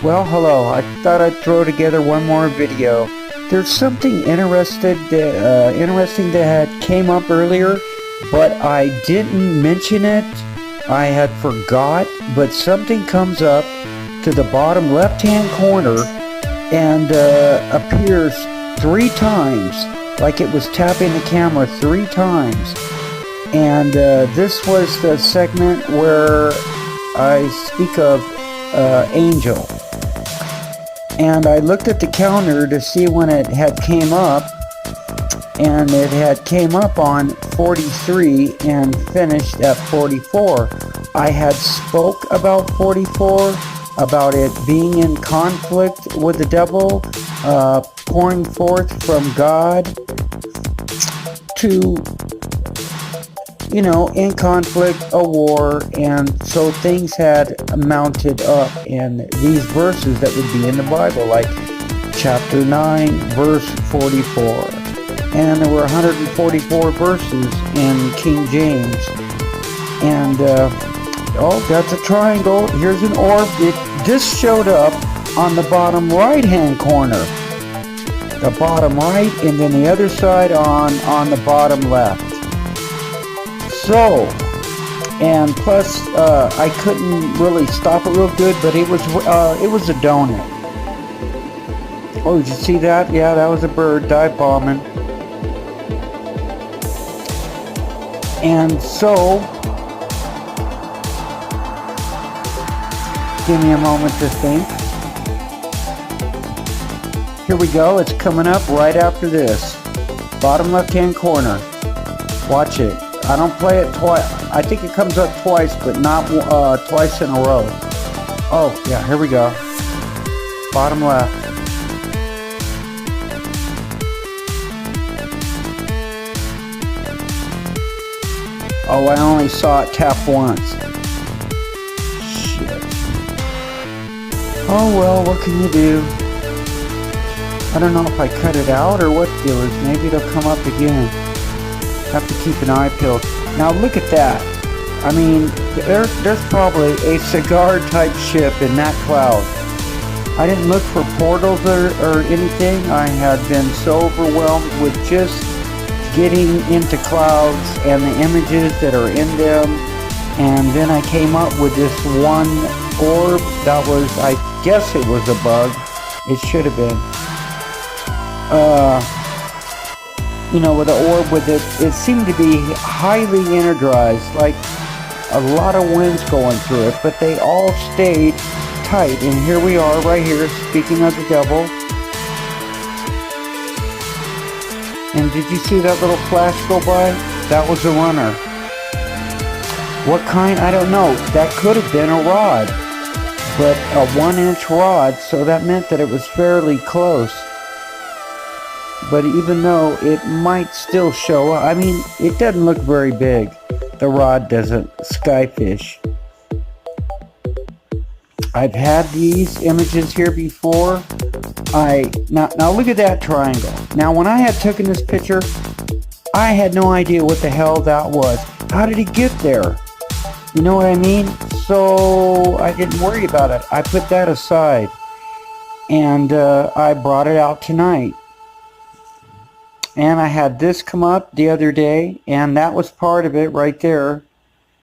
Well, hello. I thought I'd throw together one more video. There's something interesting that had came up earlier, but I didn't mention it. I had forgot, but something comes up to the bottom left-hand corner and appears 3 times, like it was tapping the camera 3 times. And this was the segment where I speak of Angel. And I looked at the counter to see when it had came up, and it had came up on 43 and finished at 44. I had spoke about 44, about it being in conflict with the devil, pouring forth from God to, in conflict, a war, and so things had mounted up. And these verses that would be in the Bible, like chapter 9, verse 44. And there were 144 verses in King James. And, that's a triangle. Here's an orb. It just showed up on the bottom right-hand corner. The bottom right, and then the other side on the bottom left. So, and plus, I couldn't really stop it real good, but it was a donut. Oh, did you see that? Yeah, that was a bird dive bombing. And so, give me a moment to think. Here we go. It's coming up right after this. Bottom left-hand corner. Watch it. I don't play it twice. I think it comes up twice, but not twice in a row. Oh, yeah, here we go. Bottom left. Oh, I only saw it tap once. Shit. Oh, well, what can you do? I don't know if I cut it out or what the deal is. Maybe it'll come up again. Have to keep an eye peeled. Now look at that. I mean, there's probably a cigar type ship in that cloud. I didn't look for portals or anything. I had been so overwhelmed with just getting into clouds and the images that are in them. And then I came up with this one orb that was, I guess it was a bug. It should have been. With the orb with it seemed to be highly energized, like a lot of winds going through it, but they all stayed tight. And here we are right here, speaking of the devil. And did you see that little flash go by? That was a runner. What kind? I don't know. That could have been a rod, but a 1-inch rod, so that meant that it was fairly close. But even though it might still show up, I mean, it doesn't look very big. The rod doesn't. Skyfish. I've had these images here before. Now look at that triangle. Now when I had taken this picture, I had no idea what the hell that was. How did it get there? You know what I mean? So I didn't worry about it. I put that aside. And I brought it out tonight. And I had this come up the other day, and that was part of it right there.